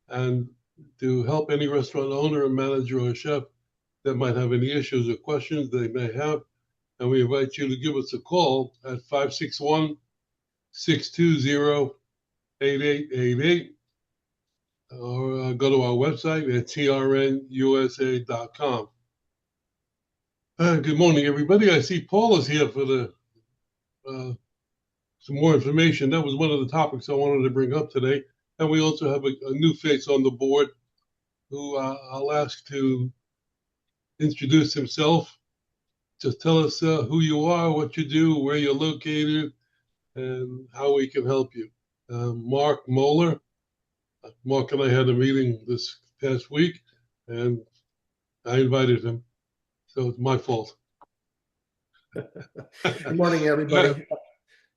and to help any restaurant owner, or manager, or chef that might have any issues or questions they may have. And we invite you to give us a call at 561-620-8888 or go to our website at trnusa.com. Good morning, everybody. I see Paul is here for the some more information. That was one of the topics I wanted to bring up today. And we also have a new face on the board who I'll ask to introduce himself. Just tell us who you are, what you do, where you're located, and how we can help you. Mark Moeller. Mark and I had a meeting this past week, and I invited him. So it's my fault. Good morning, everybody.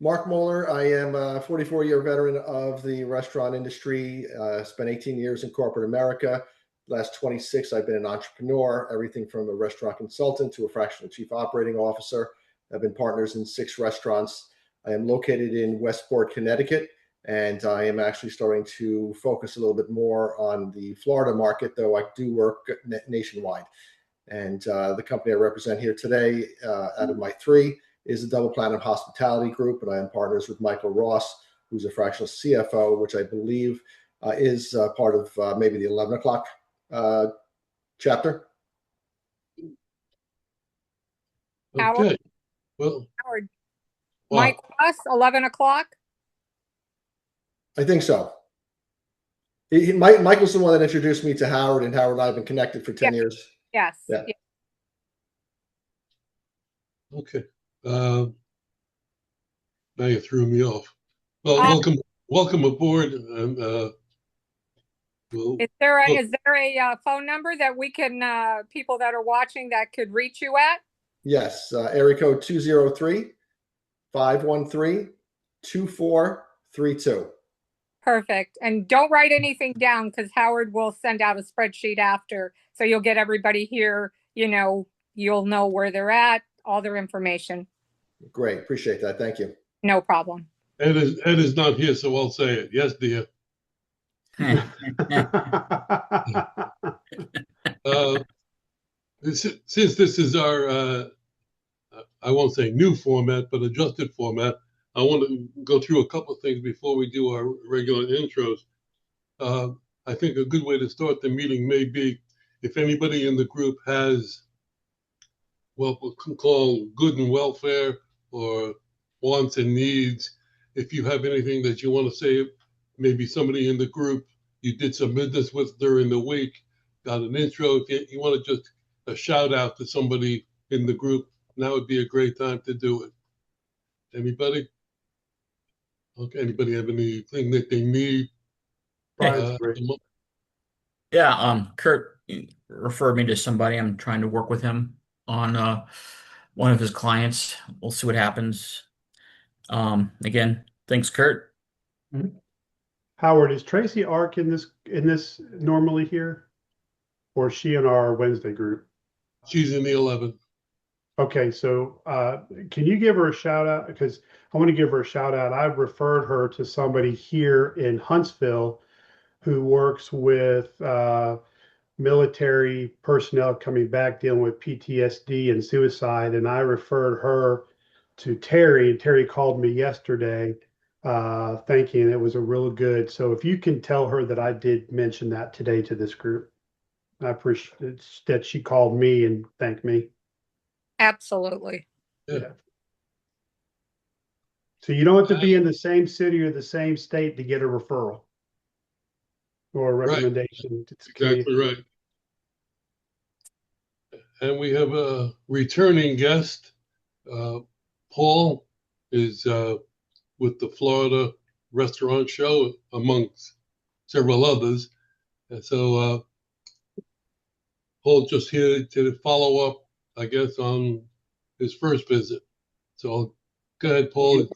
Mark Moeller. I am a 44-year veteran of the restaurant industry. Spent 18 years in corporate America. Last 26, I've been an entrepreneur, everything from a restaurant consultant to a fractional chief operating officer. I've been partners in 6 restaurants. I am located in Westport, Connecticut, and I am actually starting to focus a little bit more on the Florida market, though I do work nationwide. And the company I represent here today, out of my 3, is the Double Platinum Hospitality Group, and I am partners with Michael Ross, who's a fractional CFO, which I believe is part of maybe the 11 o'clock chapter. Okay. Well, Howard. Mike Ross, 11 o'clock? I think so. Michael's the one that introduced me to Howard, and Howard and I have been connected for 10 years. Yes. Yeah. Yes. Okay. Now you threw me off. Well, welcome aboard. And is there a phone number that we can people that are watching that could reach you at? Yes, area code 203-513-2432. Perfect. And don't write anything down because Howard will send out a spreadsheet after, so you'll get everybody here. You'll know where they're at, all their information. Great, appreciate that. Thank you. No problem. Ed is not here, so I'll say it. Yes, dear. Since this is our, I won't say new format, but adjusted format, I want to go through a couple of things before we do our regular intros. I think a good way to start the meeting may be if anybody in the group has what we can call good and welfare or wants and needs. If you have anything that you want to say, maybe somebody in the group you did some business with during the week, got an intro. If you want to just a shout out to somebody in the group, now would be a great time to do it. Anybody? Okay. Anybody have anything that they need? Yeah. Kurt referred me to somebody. I'm trying to work with him on one of his clients. We'll see what happens. Again, thanks, Kurt. Mm-hmm. Howard, is Tracy Ark in this normally here, or is she in our Wednesday group? She's in the 11. Okay, so can you give her a shout out? Because I want to give her a shout out. I've referred her to somebody here in Huntsville who works with military personnel coming back dealing with PTSD and suicide, and I referred her to Terry, and Terry called me yesterday thanking it was a real good. So if you can tell her that I did mention that today to this group, I appreciate that she called me and thanked me. Absolutely. Yeah. So you don't have to be in the same city or the same state to get a referral or a recommendation. Right. Exactly right. And we have a returning guest. Paul is with the Florida Restaurant Show, amongst several others. And so Paul just here to follow up, I guess, on his first visit. So go ahead, Paul.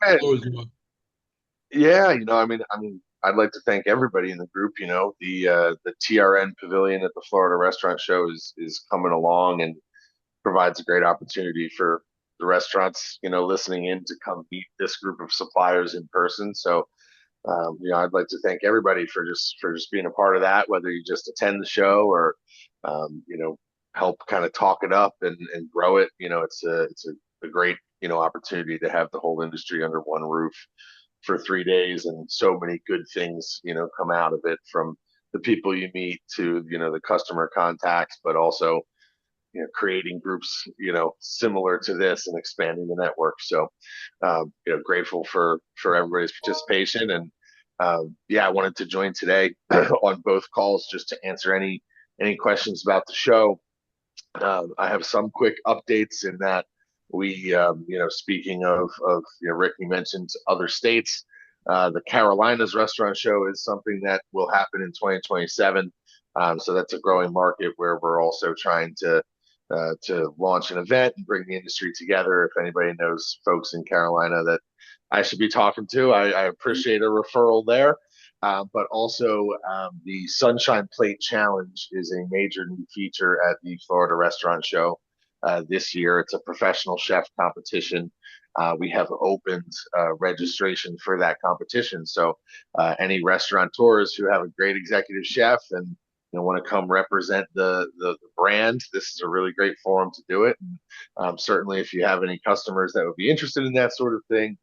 Yeah, I'd like to thank everybody in the group. The TRN Pavilion at the Florida Restaurant Show is coming along and provides a great opportunity for the restaurants, listening in to come meet this group of suppliers in person. So I'd like to thank everybody for just being a part of that, whether you just attend the show or, help kind of talk it up and grow it. It's a great, opportunity to have the whole industry under one roof for 3 days, and so many good things, come out of it, from the people you meet to, the customer contacts, but also, creating groups, similar to this and expanding the network. So, grateful for everybody's participation, and I wanted to join today on both calls just to answer any questions about the show. I have some quick updates in that we, speaking of Rick, you mentioned other states. The Carolinas Restaurant Show is something that will happen in 2027. So that's a growing market where we're also trying to launch an event and bring the industry together. If anybody knows folks in Carolina that I should be talking to, I appreciate a referral there. But also, the Sunshine Plate Challenge is a major new feature at the Florida Restaurant Show this year. It's a professional chef competition. We have opened registration for that competition. So any restaurateurs who have a great executive chef and want to come represent the brand, this is a really great forum to do it. And certainly, if you have any customers that would be interested in that sort of thing,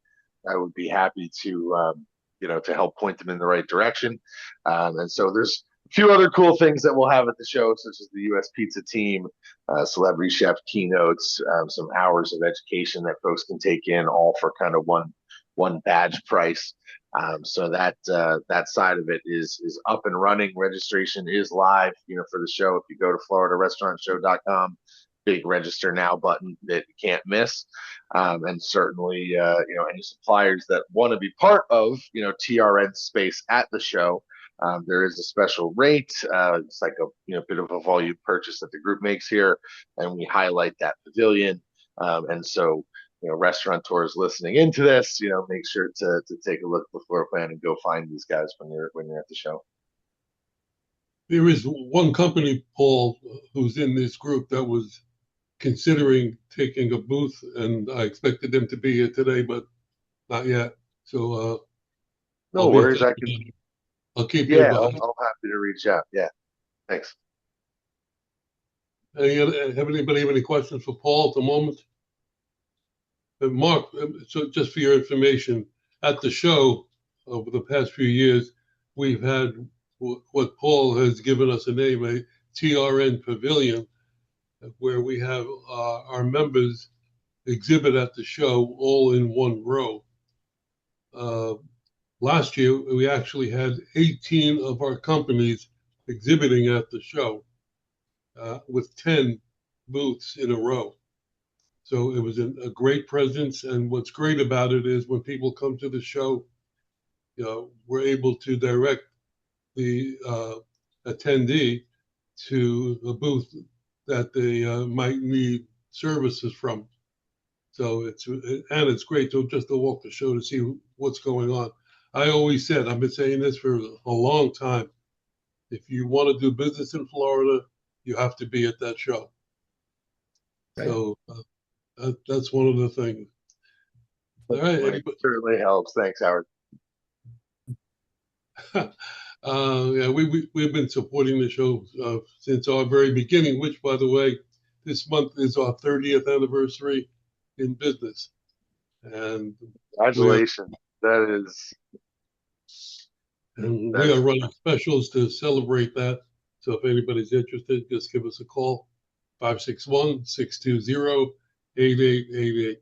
I would be happy to help point them in the right direction. And so there's a few other cool things that we'll have at the show, such as the U.S. Pizza Team, celebrity chef keynotes, some hours of education that folks can take in, all for kind of one badge price. So that side of it is up and running. Registration is live, for the show. If you go to FloridaRestaurantShow.com, big register now button that you can't miss. And certainly, any suppliers that want to be part of, TRN space at the show, there is a special rate. It's like a bit of a volume purchase that the group makes here, and we highlight that pavilion. And so, restaurateurs listening into this, make sure to take a look at the floor plan and go find these guys when you're at the show. There is one company, Paul, who's in this group that was considering taking a booth, and I expected them to be here today, but not yet. So no worries. I'll keep you. Yeah, you. I'm happy to reach out. Yeah, thanks. Have anybody have any questions for Paul at the moment? Mark, so just for your information, at the show over the past few years, we've had what Paul has given us a name, a TRN Pavilion, where we have our members exhibit at the show all in one row. Last year, we actually had 18 of our companies exhibiting at the show with 10 booths in a row. So it was a great presence. And what's great about it is when people come to the show, we're able to direct the attendee to a booth that they might need services from. So it's great to walk the show to see what's going on. I always said, I've been saying this for a long time, if you want to do business in Florida, you have to be at that show. Okay. So that's one of the things. All right. It certainly helps. Thanks, Howard. We've been supporting the show since our very beginning, which, by the way, this month is our 30th anniversary in business. And congratulations. We are running specials to celebrate that. So if anybody's interested, just give us a call, 561-620-8888.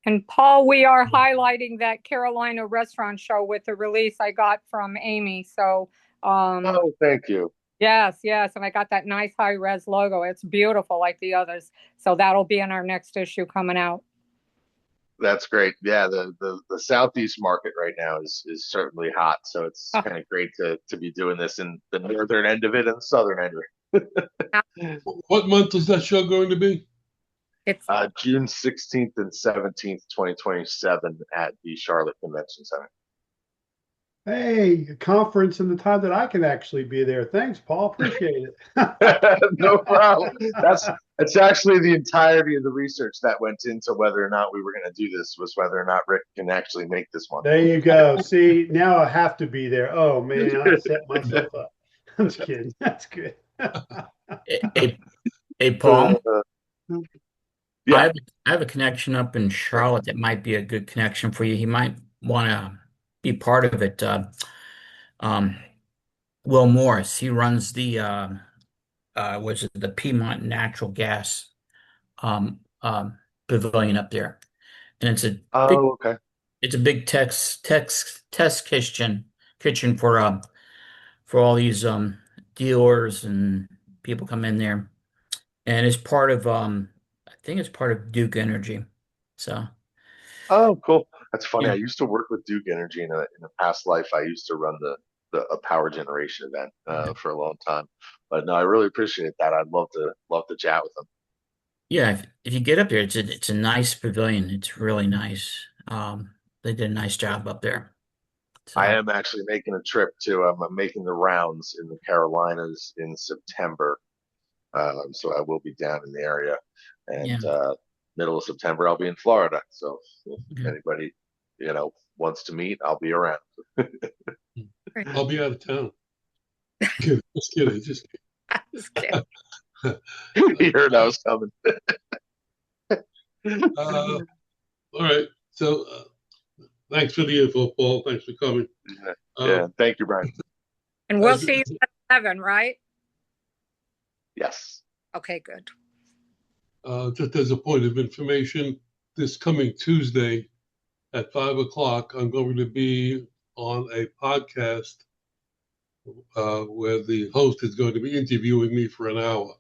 And Paul, we are highlighting that Carolina Restaurant Show with the release I got from Amy. So, oh, thank you. Yes, and I got that nice high-res logo. It's beautiful, like the others. So that'll be in our next issue coming out. That's great. Yeah, the Southeast market right now is certainly hot. So it's kind of great to be doing this in the northern end of it and the southern end of it. What month is that show going to be? It's June 16th and 17th, 2027 at the Charlotte Convention Center. Hey, a conference in the time that I can actually be there. Thanks, Paul. Appreciate it. No problem. It's actually the entirety of the research that went into whether or not we were going to do this was whether or not Rick can actually make this one. There you go. See, now I have to be there. Oh man, I set myself up. I'm just kidding. That's good. Hey, hey, Uh, Paul, I yeah. have I have a connection up in Charlotte that might be a good connection for you. He might want to be part of it. Um, Will Morris, he runs was it the Piedmont Natural Gas pavilion up there, and Oh, okay. it's a big test kitchen for all these dealers and people come in there, and it's part of I think it's part of Duke Energy. So Oh, cool. That's funny. yeah, I used to work with Duke Energy in a past life. I used to run the a power generation event for a long time. But no, I really appreciate that. I'd love to chat with them. yeah. If you get up there, it's a nice pavilion. It's really nice. They did a nice job up there. I So am actually making a trip to. I'm making the rounds in the Carolinas in September. So I will be down in the area, yeah. and middle of September I'll be in Florida. So if Okay. anybody, wants to meet, I'll be around. I'll be out of town. Just kidding. Just Just kidding. kidding. You heard I was coming. All right. So thanks for the info, Paul. Thanks for coming. Yeah, thank you, Brian. And we'll see you at 11, right? Yes. Okay, good. Just as a point of information, this coming Tuesday at 5 o'clock, I'm going to be on a podcast where the host is going to be interviewing me for an hour.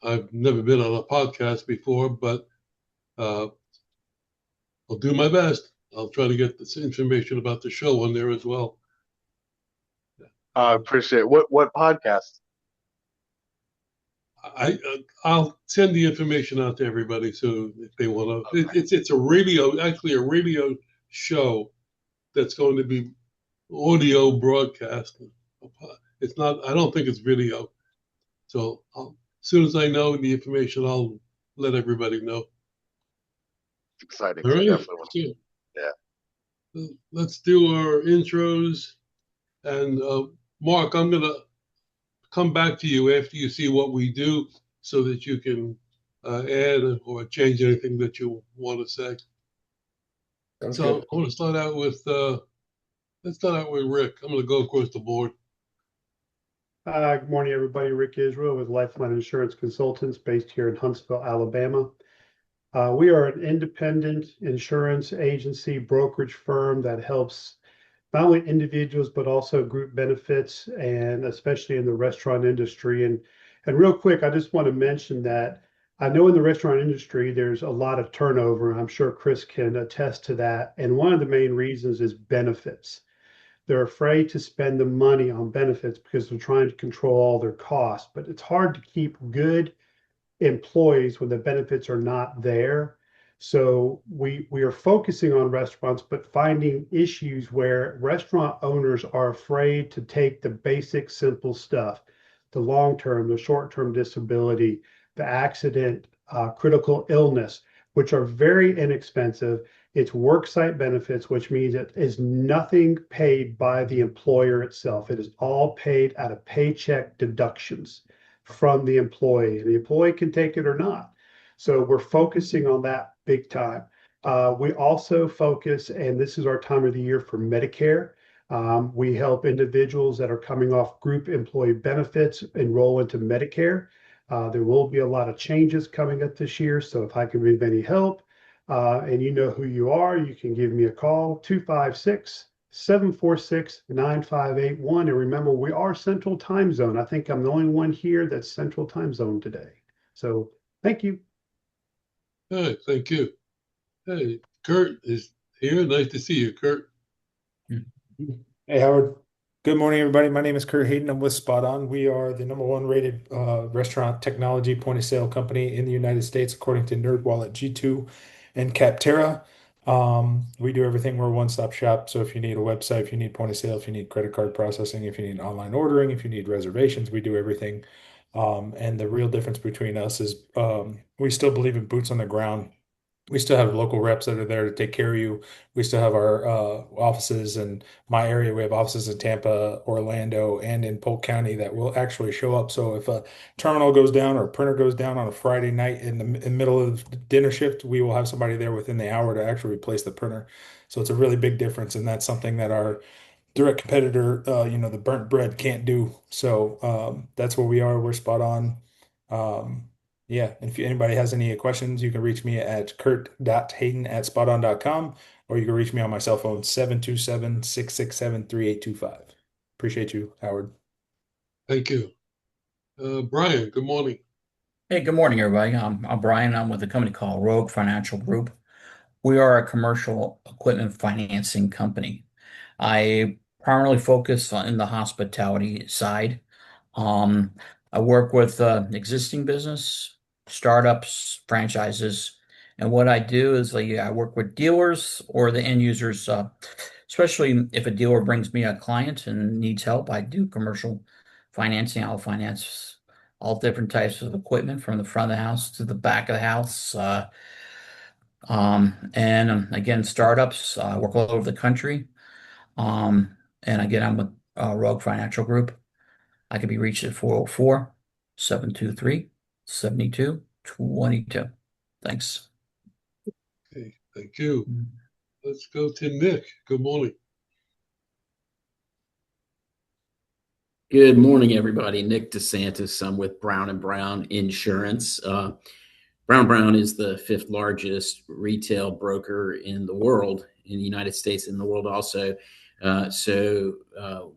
I've never been on a podcast before, but I'll do my best. I'll try to get this information about the show on there as well. I appreciate it. What podcast? I'll send the information out to everybody so if they want to. It's a actually a radio show that's going to be audio broadcast. It's not. I don't think it's video. So as soon as I know the information, I'll let everybody know. It's exciting. All right. Definitely. Yeah. Let's do our intros. And Mark, I'm going to come back to you after you see what we do so that you can add or change anything that you want to say. Sounds So good. I want to start out with, let's start out with Rick. I'm going to go across the board. Good morning, everybody. Rick Israel with Lifeline Insurance Consultants based here in Huntsville, Alabama. We are an independent insurance agency brokerage firm that helps not only individuals, but also group benefits, and especially in the restaurant industry. And real quick, I just want to mention that I know in the restaurant industry, there's a lot of turnover, and I'm sure Chris can attest to that. And one of the main reasons is benefits. They're afraid to spend the money on benefits because they're trying to control all their costs, but it's hard to keep good employees when the benefits are not there. So we are focusing on restaurants, but finding issues where restaurant owners are afraid to take the basic, simple stuff, the long-term, the short-term disability, the accident, critical illness, which are very inexpensive. It's worksite benefits, which means it is nothing paid by the employer itself. It is all paid out of paycheck deductions from the employee. And the employee can take it or not. So we're focusing on that big time. We also focus, and this is our time of the year for Medicare. We help individuals that are coming off group employee benefits enroll into Medicare. There will be a lot of changes coming up this year. So if I can be of any help, and you know who you are, you can give me a call, 256-746-9581. And remember, we are Central Time Zone. I think I'm the only one here that's Central Time Zone today. So thank you. Hey, thank you. Hey, Kurt is here. Nice to see you, Kurt. Hey, Howard. Good morning, everybody. My name is Kurt Hayden. I'm with Spot On. We are the #1 rated restaurant technology point of sale company in the United States, according to NerdWallet, G2, and Capterra. We do everything. We're a one-stop shop. So if you need a website, if you need point of sale, if you need credit card processing, if you need online ordering, if you need reservations, we do everything. And the real difference between us is we still believe in boots on the ground. We still have local reps that are there to take care of you. We still have our offices in my area. We have offices in Tampa, Orlando, and in Polk County that will actually show up. So if a terminal goes down or a printer goes down on a Friday night in the middle of the dinner shift, we will have somebody there within the hour to actually replace the printer. So it's a really big difference, and that's something that our direct competitor, the burnt bread can't do. So that's where we are. We're spot on. Yeah, and if anybody has any questions, you can reach me at kurt.hayden@spoton.com, or you can reach me on my cell phone, 727-667-3825. Appreciate you, Howard. Thank you. Brian, good morning. Hey, good morning, everybody. I'm Brian. I'm with a company called Rogue Financial Group. We are a commercial equipment financing company. I primarily focus on in the hospitality side. Um, I work with existing business, startups, franchises, and what I do is I work with dealers or the end users. Especially if a dealer brings me a client and needs help, I do commercial financing. I'll finance all different types of equipment from the front of the house to the back of the house. And again, startups work all over the country. And again, I'm with Rogue Financial Group. I can be reached at 404-723-7222. Thanks. Okay, thank you. Let's go to Nick. Good morning. Good morning, everybody. Nick DeSantis. I'm with Brown & Brown Insurance. Brown & Brown is the fifth largest retail broker in the world, in the United States, in the world also.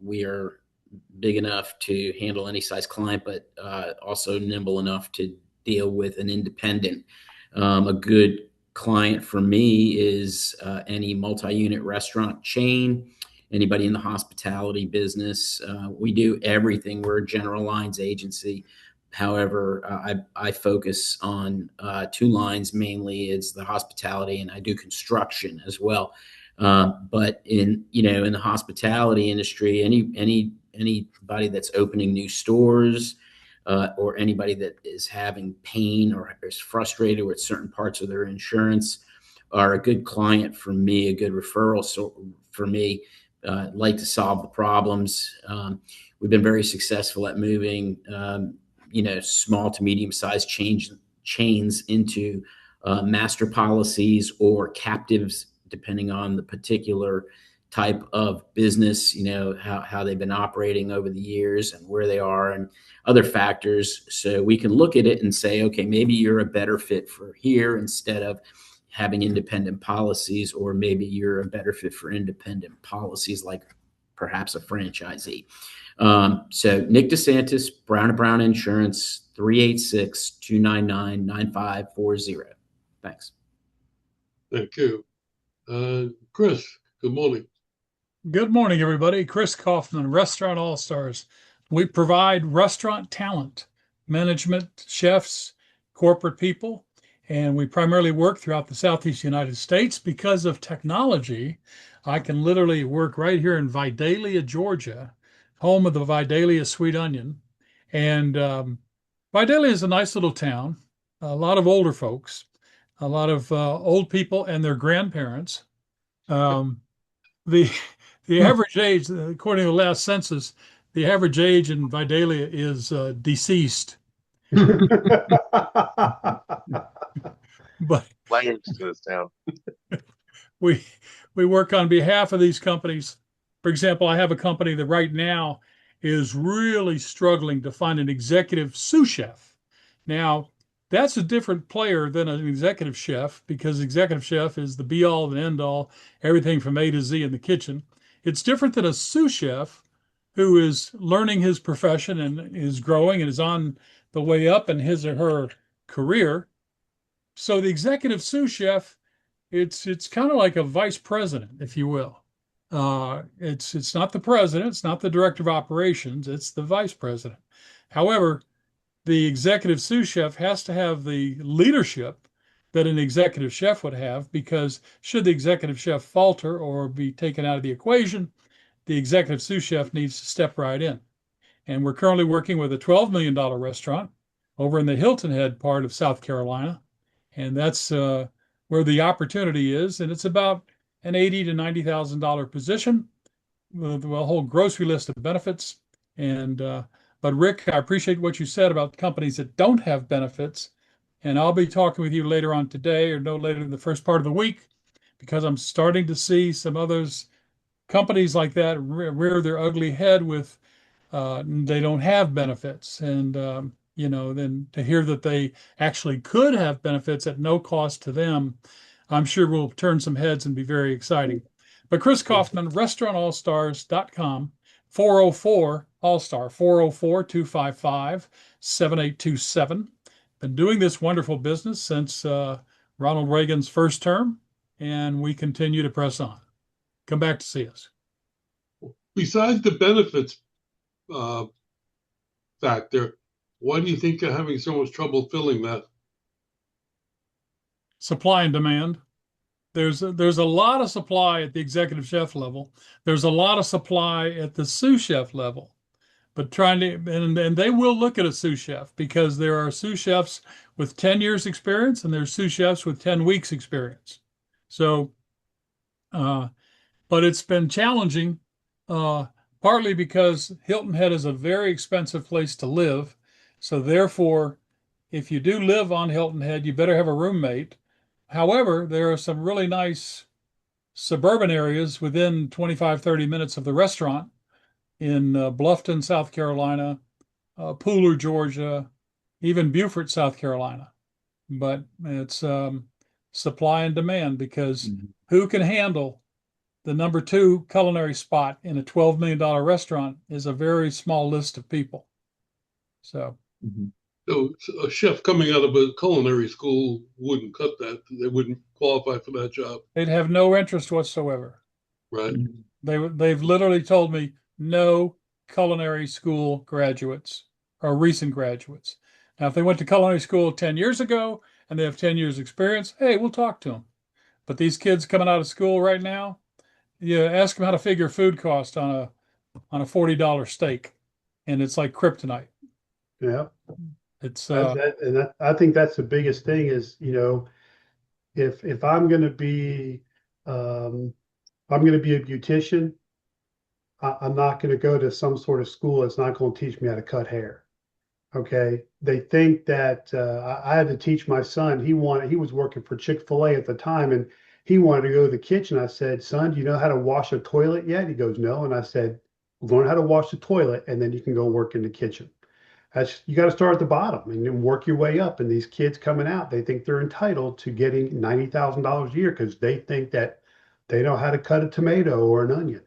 We are big enough to handle any size client, but also nimble enough to deal with an independent. A good client for me is any multi-unit restaurant chain, anybody in the hospitality business. We do everything. We're a general lines agency. However, I focus on two lines mainly. It's the hospitality, and I do construction as well. But in the hospitality industry, anybody that's opening new stores, or anybody that is having pain or is frustrated with certain parts of their insurance are a good client for me, a good referral. So for me, like to solve the problems. We've been very successful at moving, small to medium sized chains into master policies or captives, depending on the particular type of business, how they've been operating over the years and where they are and other factors. So we can look at it and say, okay, maybe you're a better fit for here instead of having independent policies, or maybe you're a better fit for independent policies like perhaps a franchisee. So Nick DeSantis, Brown & Brown Insurance, 386-299-9540. Thanks. Thank you. Chris, good morning. Good morning, everybody. Chris Kaufman, Restaurant All Stars. We provide restaurant talent, management, chefs, corporate people, and we primarily work throughout the Southeast United States. Because of technology, I can literally work right here in Vidalia, Georgia, home of the Vidalia Sweet Onion. And Vidalia is a nice little town, a lot of older folks, a lot of old people and their grandparents. The average age, according to the last census, the average age in Vidalia is deceased. But Layers to this town. we work on behalf of these companies. For example, I have a company that right now is really struggling to find an executive sous chef. Now, that's a different player than an executive chef, because executive chef is the be all and end all, everything from A to Z in the kitchen. It's different than a sous chef who is learning his profession and is growing and is on the way up in his or her career. So the executive sous chef, it's kind of like a vice president, if you will. It's not the president, it's not the director of operations, it's the vice president. However, the executive sous chef has to have the leadership that an executive chef would have, because should the executive chef falter or be taken out of the equation, the executive sous chef needs to step right in. And we're currently working with a $12 million restaurant over in the Hilton Head part of South Carolina. And that's where the opportunity is. And it's about an $80,000 to $90,000 position with a whole grocery list of benefits. And but Rick, I appreciate what you said about companies that don't have benefits. And I'll be talking with you later on today or no later than the first part of the week because I'm starting to see some others companies like that rear their ugly head with they don't have benefits. And then to hear that they actually could have benefits at no cost to them, I'm sure will turn some heads and be very exciting. But Chris Kaufman, restaurantallstars.com, 404 All-Star, 404-255-7827. Been doing this wonderful business since Ronald Reagan's first term, and we continue to press on. Come back to see us. Besides the benefits factor, why do you think you're having so much trouble filling that? Supply and demand. There's a lot of supply at the executive chef level. There's a lot of supply at the sous chef level. But and they will look at a sous chef because there are sous chefs with 10 years experience and there's sous chefs with 10 weeks experience. So, but it's been challenging, partly because Hilton Head is a very expensive place to live. So therefore, if you do live on Hilton Head, you better have a roommate. However, there are some really nice suburban areas within 25, 30 minutes of the restaurant in Bluffton, South Carolina, Pooler, Georgia, even Beaufort, South Carolina. But it's supply and demand because who can handle the number 2 culinary spot in a $12 million restaurant is a very small list of people. So. So a chef coming out of a culinary school wouldn't cut that. They wouldn't qualify for that job. They'd have no interest whatsoever. Right. They've literally told me no culinary school graduates or recent graduates. Now, if they went to culinary school 10 years ago and they have 10 years experience, hey, we'll talk to them. But these kids coming out of school right now, you ask them how to figure food cost on a $40 steak, and it's like kryptonite. Yeah. It's I think that's the biggest thing is, if I'm going to be, I'm going to be a beautician, I'm not going to go to some sort of school that's not going to teach me how to cut hair. Okay. They think that I had to teach my son. He was working for Chick-fil-A at the time and he wanted to go to the kitchen. I said, son, do you know how to wash a toilet yet? He goes, no. And I said, learn how to wash the toilet and then you can go work in the kitchen. You got to start at the bottom and then work your way up. And these kids coming out, they think they're entitled to getting $90,000 a year because they think that they know how to cut a tomato or an onion.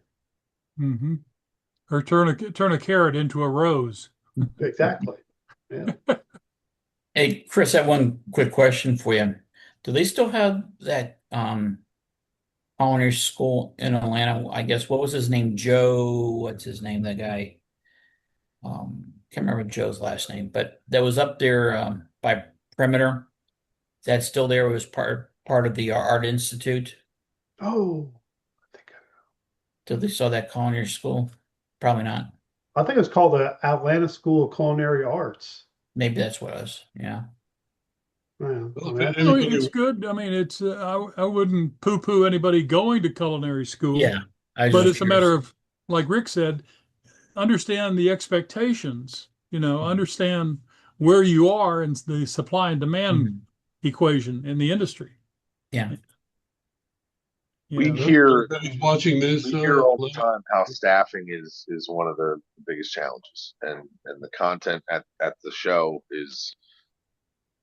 Mm-hmm. Or turn a carrot into a rose. Exactly. Yeah. Hey, Chris, I have one quick question for you. Do they still have that culinary school in Atlanta? I guess what was his name? Joe, what's his name? That guy. Can't remember Joe's last name, but that was up there by Perimeter. Is that still there? It was part of the Art Institute. Oh, Did they saw that culinary school? Probably not. I think it's called the Atlanta School of Culinary Arts. Maybe that's what it was. Yeah. Yeah. It's good. I mean, it's I wouldn't poo-poo anybody going to culinary school. Yeah. But it's a matter of, like Rick said, understand the expectations, understand where you are in the supply and demand equation in the industry. Yeah. We hear watching this. We hear all the time how staffing is one of the biggest challenges, and the content at the show is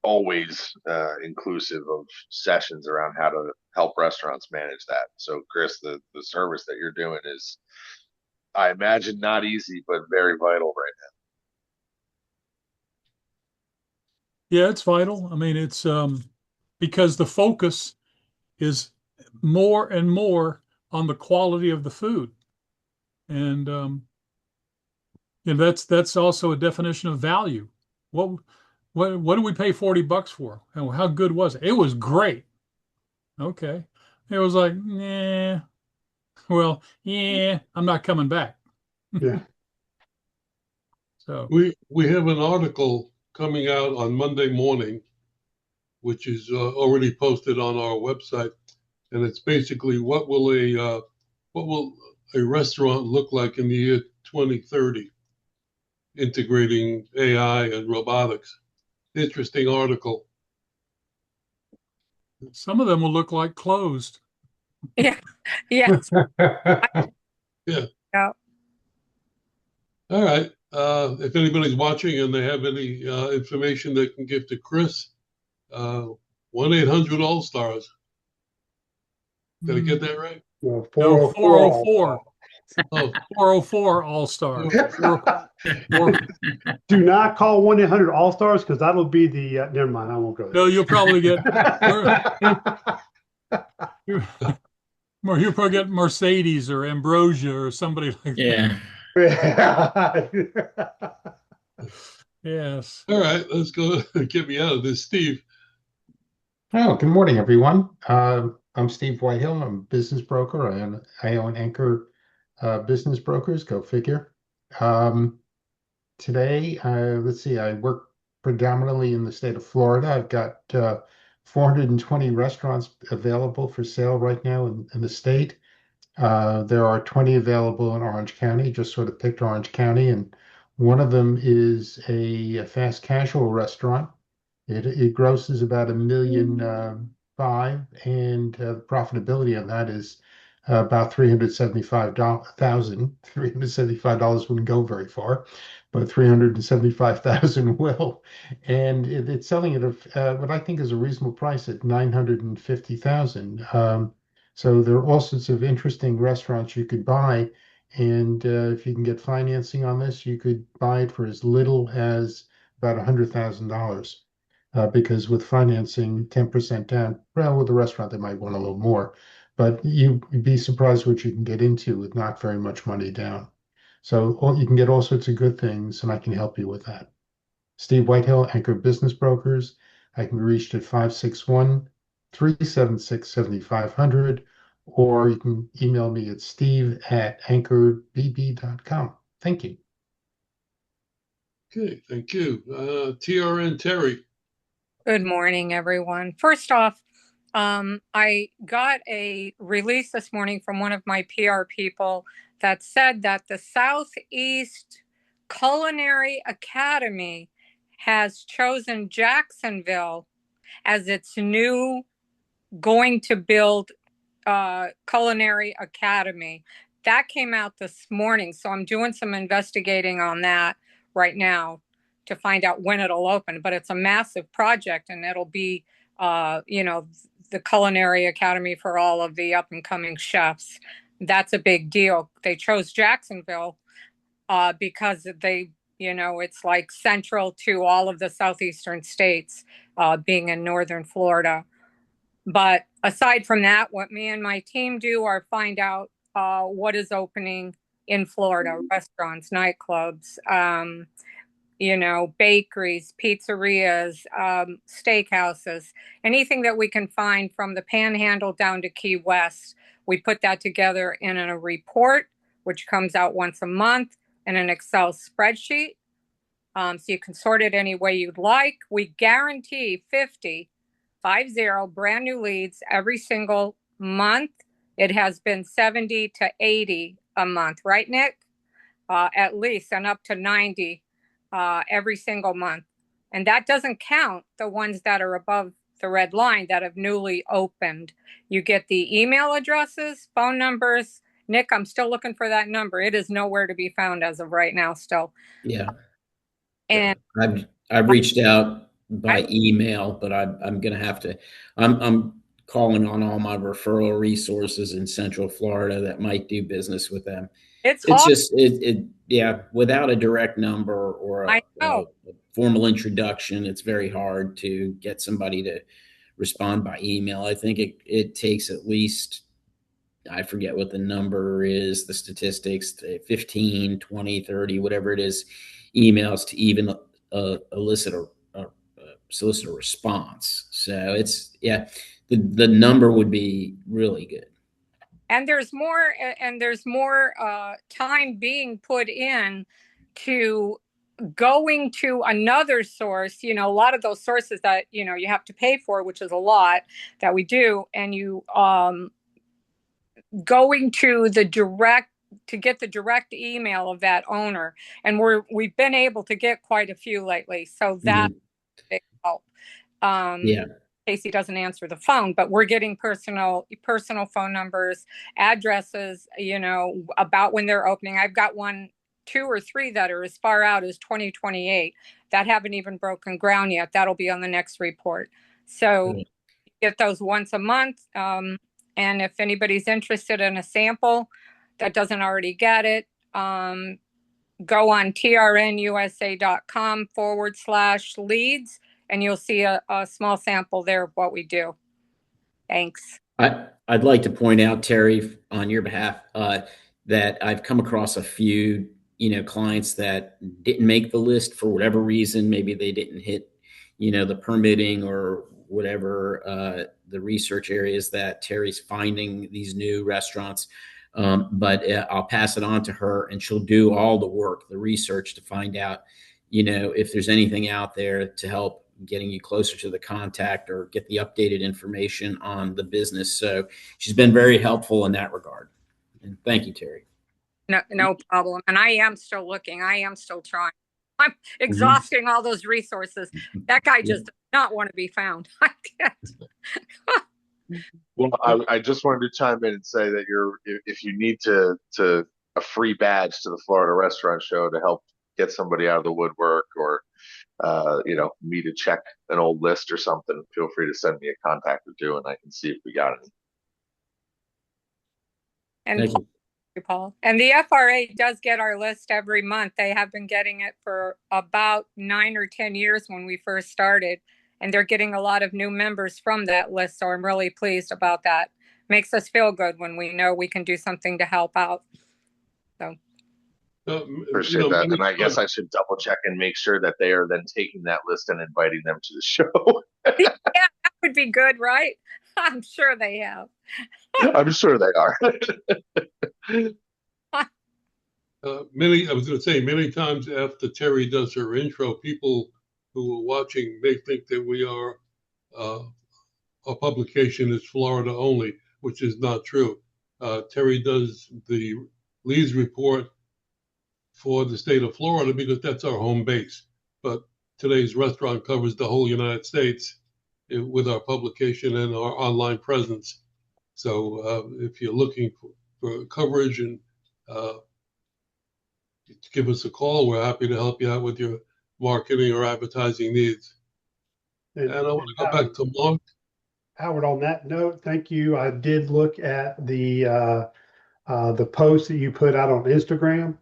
always inclusive of sessions around how to help restaurants manage that. So, Chris, the service that you're doing is, I imagine, not easy, but very vital right now. Yeah, it's vital. I mean, it's because the focus is more and more on the quality of the food. And that's also a definition of value. What do we pay $40 for? And how good was it? It was great. Okay. It was like, nah. Well, yeah, I'm not coming back. Yeah. So We have an article coming out on Monday morning, which is already posted on our website, and it's basically what will a restaurant look like in the year 2030, integrating AI and robotics. Interesting article. some of them will look like closed. Yeah. Yes. Yeah. Yeah. All right. If anybody's watching and they have any information they can give to Chris, 1-800-ALL-STARS. Did I get that right? Well, No, 404. 404. Oh, 404 All-Stars. Do not call 1-800-ALL-STARS because that'll be the, never mind, I won't go No, there. you'll probably get you'll probably get Mercedes or Ambrosia or somebody like that. Yeah. Yes. all right. Let's go. Get me out of this, Steve. Oh, good morning, everyone. I'm Steve Whitehill. I'm a business broker. I own Anchor Business Brokers, go figure. Today, let's see, I work predominantly in the state of Florida. I've got 420 restaurants available for sale right now in the state. There are 20 available in Orange County, just sort of picked Orange County, and one of them is a fast casual restaurant. It grosses about $1.5 million, and the profitability on that is about $375,000. $375 wouldn't go very far, but 375,000 will. And it's selling at what I think is a reasonable price at 950,000. So there are all sorts of interesting restaurants you could buy, and if you can get financing on this, you could buy it for as little as about $100,000. Because with financing 10% down, well, with the restaurant, they might want a little more, but you'd be surprised what you can get into with not very much money down. So you can get all sorts of good things, and I can help you with that. Steve Whitehill, Anchor Business Brokers. I can be reached at 561-376-7500, or you can email me at steve@anchorbb.com. Thank you. Okay, thank you. TRN Terry. Good morning, everyone. First off, I got a release this morning from one of my PR people that said that the Southeast Culinary Academy has chosen Jacksonville as its new going to build culinary academy. That came out this morning, so I'm doing some investigating on that right now to find out when it'll open. But it's a massive project, and it'll be, the culinary academy for all of the up and coming chefs. That's a big deal. They chose Jacksonville because it's like central to all of the southeastern states, being in northern Florida. But aside from that, what me and my team do are find out what is opening in Florida: restaurants, nightclubs, bakeries, pizzerias, steakhouses, anything that we can find from the Panhandle down to Key West. We put that together in a report, which comes out once a month in an Excel spreadsheet. So you can sort it any way you'd like. We guarantee 50 brand new leads every single month. It has been 70 to 80 a month, right, Nick? At least, and up to 90 every single month. And that doesn't count the ones that are above the red line that have newly opened. You get the email addresses, phone numbers. Nick, I'm still looking for that number. It is nowhere to be found as of right now still. Yeah. And I've reached out by email, but I'm gonna have to. I'm calling on all my referral resources in Central Florida that might do business with them. it's just yeah. Without a direct number or a formal introduction, it's very hard to get somebody to respond by email. I think it takes at least, I forget what the number is, the statistics, 15, 20, 30, whatever it is, emails to even solicit a response. So it's, yeah, the number would be really good. And there's more time being put in to going to another source, a lot of those sources that, you have to pay for, which is a lot that we do, and you going to get the direct email of that owner. And we've been able to get quite a few lately. So that's a big help. Yeah. Casey doesn't answer the phone, but we're getting personal phone numbers, addresses, about when they're opening. I've got 2 or 3 that are as far out as 2028 that haven't even broken ground yet. That'll be on the next report. So Good. get those once a month. And if anybody's interested in a sample that doesn't already get it, go on trnusa.com/leads, and you'll see a small sample there of what we do. Thanks. I'd like to point out, Terry, on your behalf, that I've come across a few, clients that didn't make the list for whatever reason. Maybe they didn't hit, the permitting or whatever, the research areas that Terry's finding these new restaurants. But I'll pass it on to her, and she'll do all the work, the research, to find out, if there's anything out there to help getting you closer to the contact or get the updated information on the business. So she's been very helpful in that regard. And thank you, Terry. No problem. And I am still looking. I am still trying. I'm exhausting all those resources. That guy just does not want to be found. I can't. Well, I just wanted to chime in and say that if you need to a free badge to the Florida Restaurant Show to help get somebody out of the woodwork, or me to check an old list or something, feel free to send me a contact or two, and I can see if we got any. And Thank you. Paul. And the FRA does get our list every month. They have been getting it for about 9 or 10 years when we first started, and they're getting a lot of new members from that list. So I'm really pleased about that. Makes us feel good when we know we can do something to help out. So appreciate that. And I guess I should double check and make sure that they are then taking that list and inviting them to the show. Yeah, that would be good, right? I'm sure they have. I'm sure they are. Many times after Terry does her intro, people who are watching may think that our publication is Florida only, which is not true. Terry does the leads report for the state of Florida because that's our home base. But today's restaurant covers the whole United States with our publication and our online presence. So if you're looking for coverage, and give us a call. We're happy to help you out with your marketing or advertising needs. And I want to go back to Mark. Howard, on that note, thank you. I did look at the post that you put out on Instagram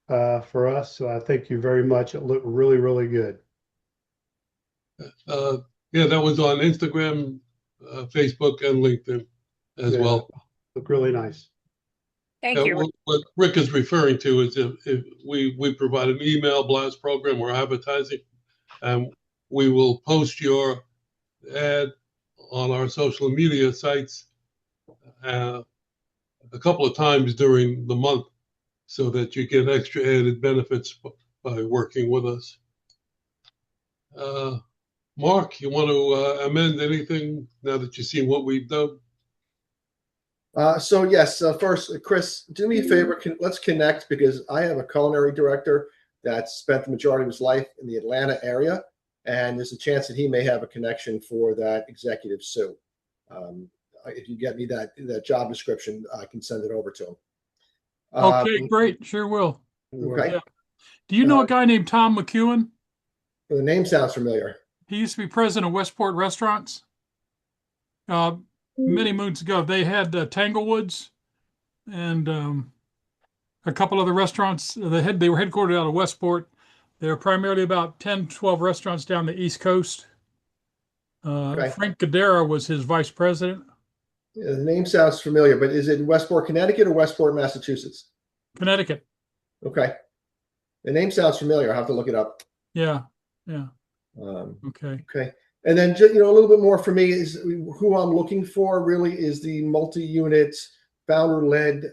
for us. So I thank you very much. It looked really, really good. Yeah, that was on Instagram, Facebook, and LinkedIn as well. Looked really nice. Thank you. What Rick is referring to is if we provide an email blast program or advertising, and we will post your ad on our social media sites a couple of times during the month so that you get extra added benefits by working with us. Mark, you want to amend anything now that you've seen what we've done? So yes, first, Chris, do me a favor. Let's connect, because I have a culinary director that spent the majority of his life in the Atlanta area, and there's a chance that he may have a connection for that executive Sue. If you get me that job description, I can send it over to him. Okay, great. Sure will. Okay. Yeah. Do you know a guy named Tom McEwen? The name sounds familiar. He used to be president of Westport Restaurants. Many moons ago, they had Tanglewoods and a couple other restaurants. They were headquartered out of Westport. There are primarily about 10, 12 restaurants down the East Coast. Frank Gadara was his vice president. Yeah, the name sounds familiar, but is it in Westport, Connecticut, or Westport, Massachusetts? Connecticut. Okay. The name sounds familiar. I'll have to look it up. Yeah. Okay. And then, a little bit more for me is who I'm looking for really is the multi-unit founder-led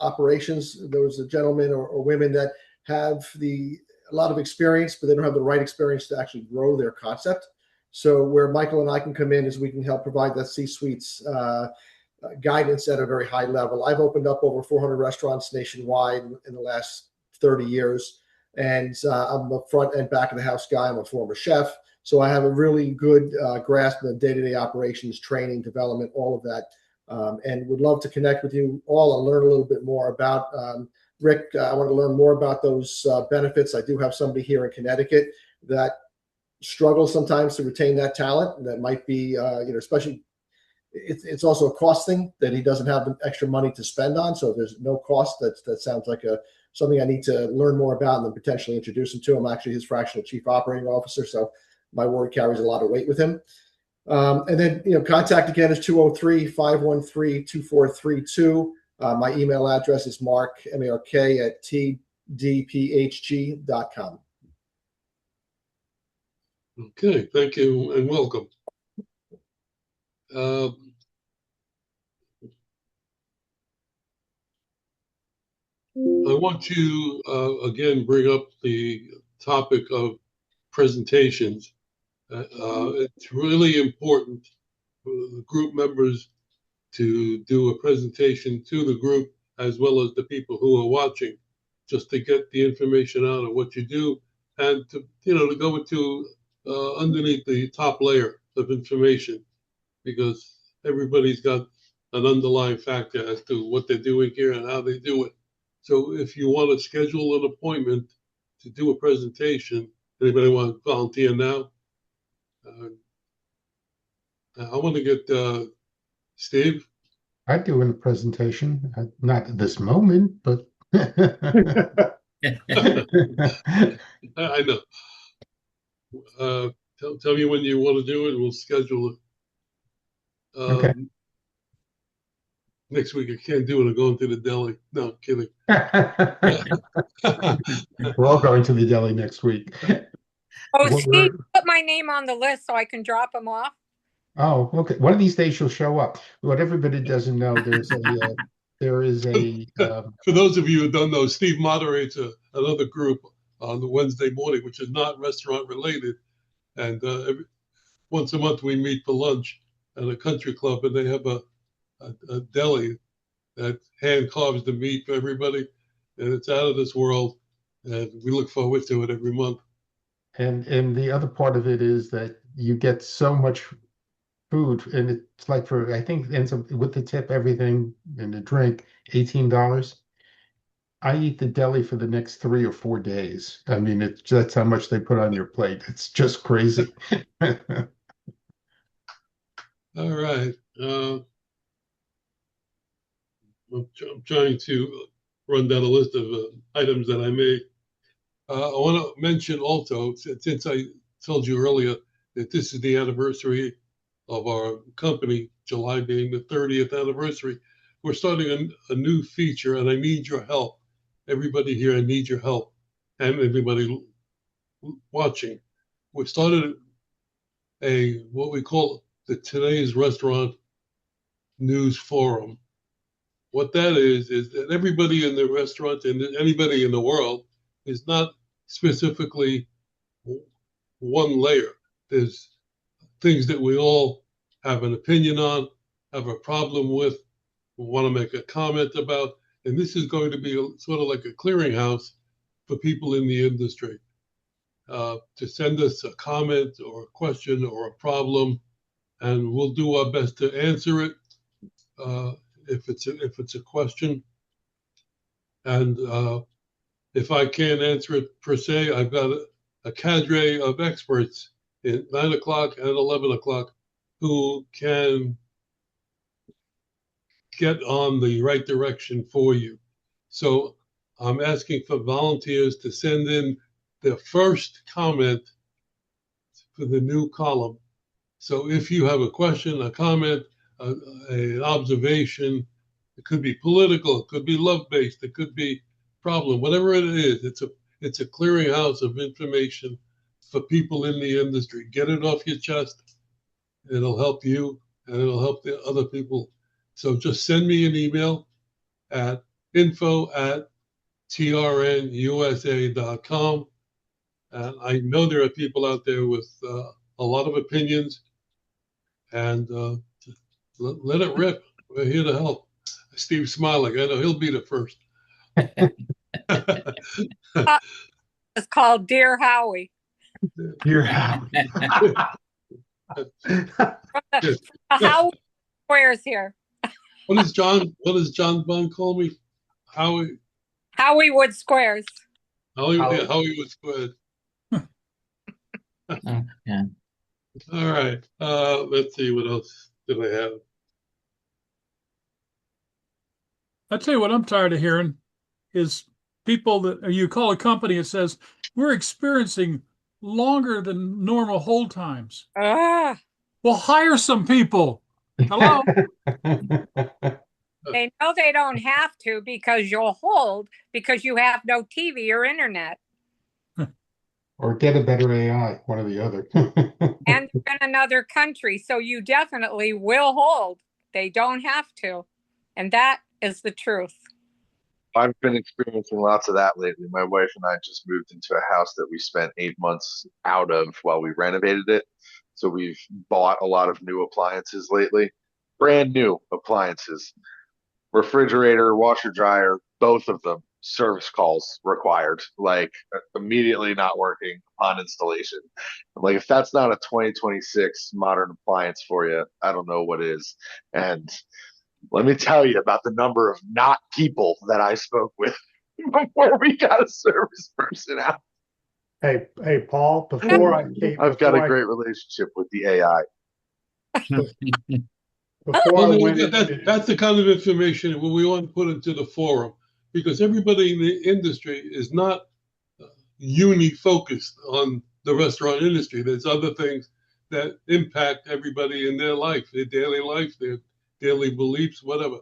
operations. Those are gentlemen or women that have the a lot of experience, but they don't have the right experience to actually grow their concept. So where Michael and I can come in is we can help provide that C-suite's guidance at a very high level. I've opened up over 400 restaurants nationwide in the last 30 years. And I'm a front and back of the house guy. I'm a former chef. So I have a really good grasp of the day-to-day operations, training, development, all of that. And would love to connect with you all and learn a little bit more about Rick. I want to learn more about those benefits. I do have somebody here in Connecticut that struggles sometimes to retain that talent. That might be, especially it's also a cost thing that he doesn't have extra money to spend on. So if there's no cost, that sounds like something I need to learn more about and then potentially introduce him to. I'm actually his fractional chief operating officer, so my word carries a lot of weight with him. And then, contact again is 203-513-2432. My email address is mark, M-A-R-K, at tdphg.com. Okay, thank you and welcome. I want to again bring up the topic of presentations. It's really important for the group members to do a presentation to the group as well as the people who are watching, just to get the information out of what you do and to go into underneath the top layer of information, because everybody's got an underlying factor as to what they're doing here and how they do it. So if you want to schedule an appointment to do a presentation, anybody want to volunteer now? I want to get Steve. I'm doing a presentation, not at this moment, but I know. Tell me when you want to do it, and we'll schedule it. Okay. Next week I can't do it. I'm going to the deli. No, I'm kidding. We're all going to the deli next week. Oh, Steve, put my name on the list so I can drop them off. Oh, okay. One of these days you'll show up. What everybody doesn't know, there is a For those of you who don't know, Steve moderates another group on the Wednesday morning, which is not restaurant related. And once a month we meet for lunch at a country club, and they have a deli that hand carves the meat for everybody, and it's out of this world. And we look forward to it every month. And the other part of it is that you get so much food, and it's like I think it ends up with the tip, everything and the drink, $18. I eat the deli for the next 3 or 4 days. I mean, that's how much they put on your plate. It's just crazy. All right. I'm trying to run down a list of items that I made. I want to mention also, since I told you earlier that this is the anniversary of our company, July being the 30th anniversary, we're starting a new feature, and I need your help. Everybody here, I need your help, and everybody watching. We started what we call the Today's Restaurant News Forum. What that is that everybody in the restaurant and anybody in the world is not specifically one layer. There's things that we all have an opinion on, have a problem with, want to make a comment about, and this is going to be sort of like a clearinghouse for people in the industry to send us a comment or a question or a problem, and we'll do our best to answer it if it's a question. And if I can't answer it per se, I've got a cadre of experts at 9 o'clock and 11 o'clock who can get on the right direction for you. So I'm asking for volunteers to send in their first comment for the new column. So if you have a question, a comment, an observation, it could be political, it could be love-based, it could be problem, whatever it is, it's a clearinghouse of information for people in the industry. Get it off your chest. It'll help you and it'll help the other people. So just send me an email at info@trnusa.com And I know there are people out there with a lot of opinions, and let it rip. We're here to help. Steve's smiling. I know he'll be the first. It's called Dear Howie. You're happy. The Howie squares here. What does John Bond call me? Howie Howiewood squares. Hollywood Squid. Oh, yeah. All right. Let's see what else did I have. I tell you what I'm tired of hearing is people that you call a company and says we're experiencing longer than normal hold times. Ugh. Well, hire some people. Hello? They know they don't have to because you'll hold because you have no TV or internet. Or get a better AI, one or the other. And they're in another country, so you definitely will hold. They don't have to. And that is the truth. I've been experiencing lots of that lately. My wife and I just moved into a house that we spent 8 months out of while we renovated it. So we've bought a lot of new appliances lately, brand new appliances, refrigerator, washer, dryer, both of them, service calls required, like immediately not working upon installation. I'm like, if that's not a 2026 modern appliance for you, I don't know what is. And let me tell you about the number of not people that I spoke with before we got a service person out. Hey, Paul, I've got a great relationship with the AI. Before I went That's the kind of information we want to put into the forum, because everybody in the industry is not uni-focused on the restaurant industry. There's other things that impact everybody in their life, their daily life, their daily beliefs, whatever.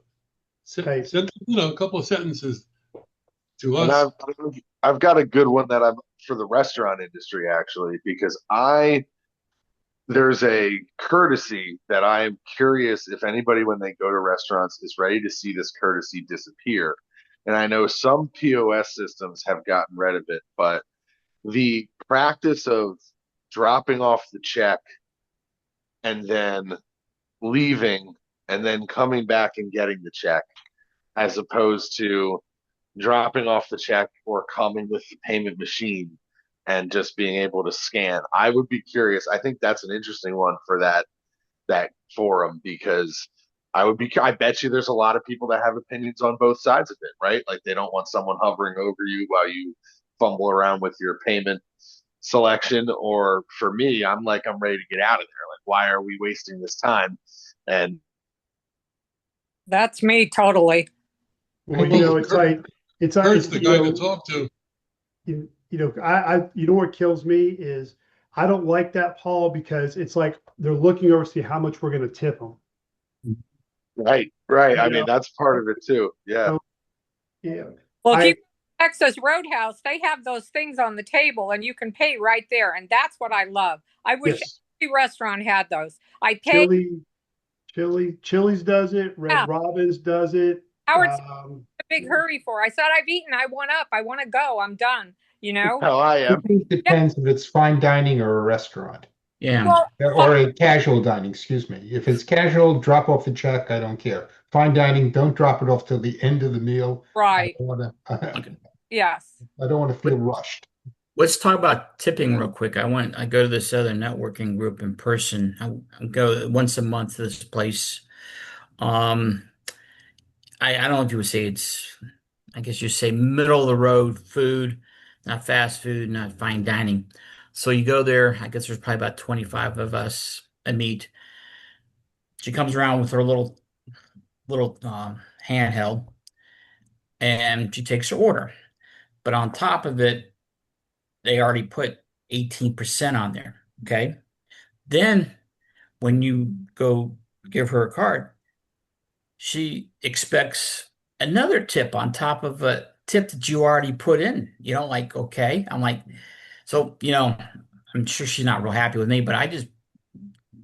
Send a couple of sentences to us. And I've got a good one that I'm for the restaurant industry actually, because there's a courtesy that I'm curious if anybody when they go to restaurants is ready to see this courtesy disappear. And I know some POS systems have gotten rid of it, but the practice of dropping off the check and then leaving and then coming back and getting the check, as opposed to dropping off the check or coming with the payment machine and just being able to scan. I would be curious. I think that's an interesting one for that forum, because I bet you there's a lot of people that have opinions on both sides of it, right? Like they don't want someone hovering over you while you fumble around with your payment selection. Or for me, I'm like, I'm ready to get out of there. Like, why are we wasting this time? And That's me totally. well, it's Kurt's the guy to talk to. What kills me is I don't like that, Paul, because it's like they're looking over to see how much we're going to tip them. Right. I mean, that's part of it too. Yeah. So, yeah. Well, if you go to Texas Roadhouse, they have those things on the table and you can pay right there. And that's what I love. I wish every restaurant had those. I pay. Chili's does it. Red Robin's does it. Howard's a big hurry for. I said, I've eaten. I want up. I want to go. I'm done. Oh, I am. It depends if it's fine dining or a restaurant. Yeah. Or a casual dining, excuse me. If it's casual, drop off the check. I don't care. Fine dining, don't drop it off till the end of the meal. Right. Yes. I don't want to feel rushed. Let's talk about tipping real quick. I go to this other networking group in person. I go once a month to this place. I don't know if you would say I guess you say middle of the road food, not fast food, not fine dining. So you go there. I guess there's probably about 25 of us a meet. She comes around with her little handheld, and she takes her order. But on top of it, they already put 18% on there. Okay. Then when you go give her a card, she expects another tip on top of a tip that you already put in. Like, okay. I'm like, so, I'm sure she's not real happy with me, but I just,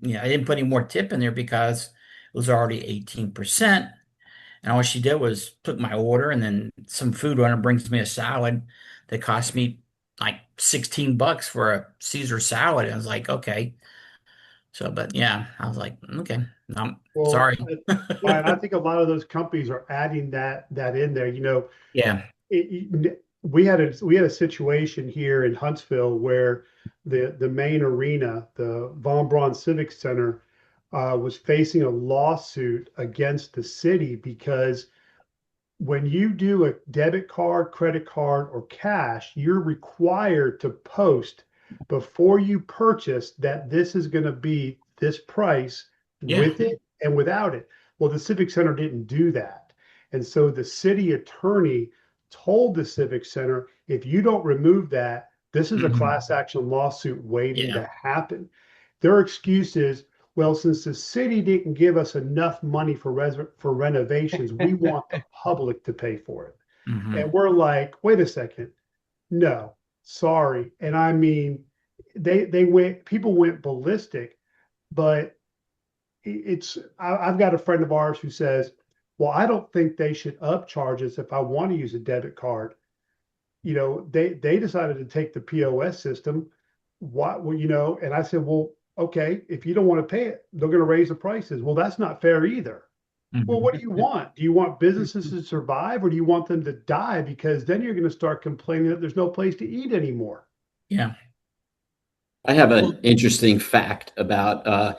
I didn't put any more tip in there because it was already 18%. And all she did was took my order and then some food runner brings me a salad that cost me like $16 for a Caesar salad. I was like, okay. So, but yeah, I was like, okay, I'm Well, sorry. Brian, I think a lot of those companies are adding that in there. Yeah. We had a situation here in Huntsville where the main arena, the Von Braun Civic Center, was facing a lawsuit against the city because when you do a debit card, credit card, or cash, you're required to post before you purchase that this is going to be this price Yeah. with it and without it. Well, the Civic Center didn't do that. And so the city attorney told the Civic Center, if you don't remove that, this is a Mhm. class action lawsuit waiting Yeah. to happen. Their excuse is, well, since the city didn't give us enough money for renovations, we want the public to pay for it. Hmm. And we're like, wait a second, no, sorry. And I mean, people went ballistic, but I've got a friend of ours who says, well, I don't think they should up charges if I want to use a debit card. They decided to take the POS system. What, well, and I said, well, okay, if you don't want to pay it, they're going to raise the prices. Well, that's not fair either. Well, what do you want? Do you want businesses to survive, or do you want them to die? Because then you're going to start complaining that there's no place to eat anymore. Yeah. I have Well, an interesting fact about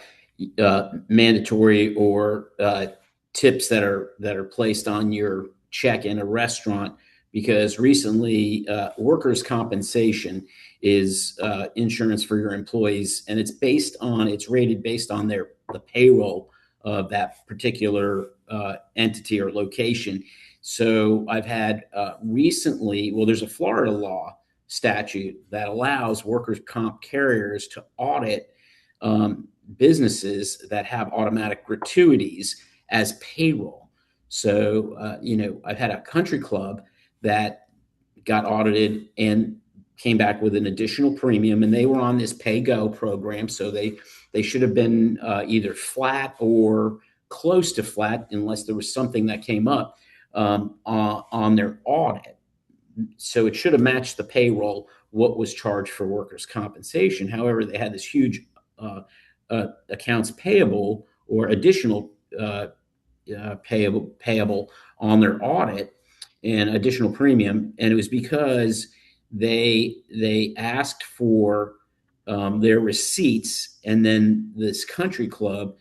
mandatory or tips that are placed on your check in a restaurant, because recently workers' compensation is insurance for your employees, and it's rated based on the payroll of that particular entity or location. So I've had recently, well, there's a Florida law statute that allows workers' comp carriers to audit businesses that have automatic gratuities as payroll. So, I've had a country club that got audited and came back with an additional premium, and they were on this pay go program. So they should have been either flat or close to flat, unless there was something that came up on their audit. So it should have matched the payroll what was charged for workers' compensation. However, they had this huge accounts payable or additional payable on their audit and additional premium, and it was because they asked for their receipts, and then this country club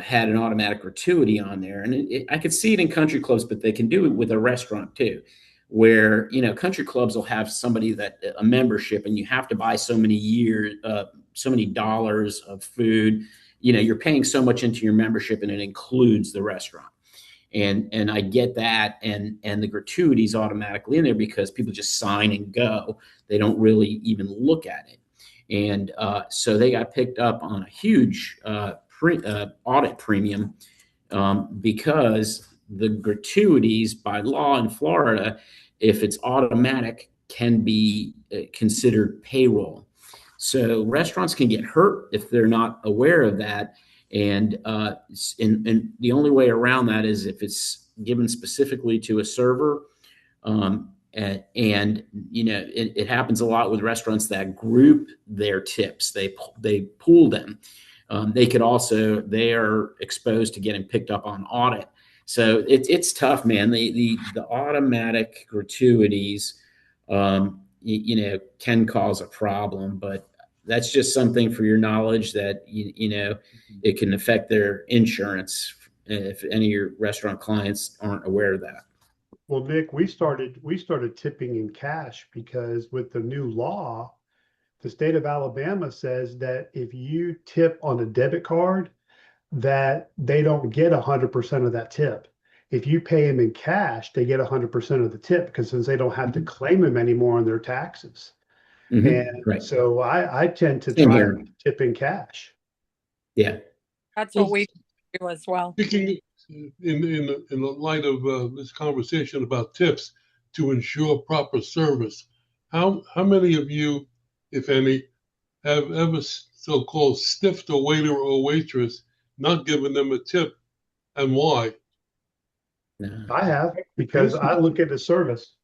had an automatic gratuity on there. And I could see it in country clubs, but they can do it with a restaurant too, where, country clubs will have somebody that a membership, and you have to buy so many years, so many dollars of food. You're paying so much into your membership, and it includes the restaurant. And I get that, and the gratuities automatically in there because people just sign and go. They don't really even look at it. And so they got picked up on a huge audit premium, because the gratuities by law in Florida, if it's automatic, can be considered payroll. So restaurants can get hurt if they're not aware of that. And the only way around that is if it's given specifically to a server. It happens a lot with restaurants that group their tips. They pool them. They are exposed to getting picked up on audit. So it's tough, man. The automatic gratuities, can cause a problem, but that's just something for your knowledge that it can affect their insurance if any of your restaurant clients aren't aware of that. Well, Nick, we started tipping in cash because with the new law, the state of Alabama says that if you tip on a debit card, that they don't get 100% of that tip. If you pay them in cash, they get 100% of the tip because since they don't have to claim them anymore on their taxes. And Right. so I tend to Same try here. and tip in cash. Yeah. That's Well, what we do as well. speaking in the light of this conversation about tips to ensure proper service, how many of you, if any, have ever so-called stiffed a waiter or waitress, not giving them a tip, and why? No. I have because I look at the service.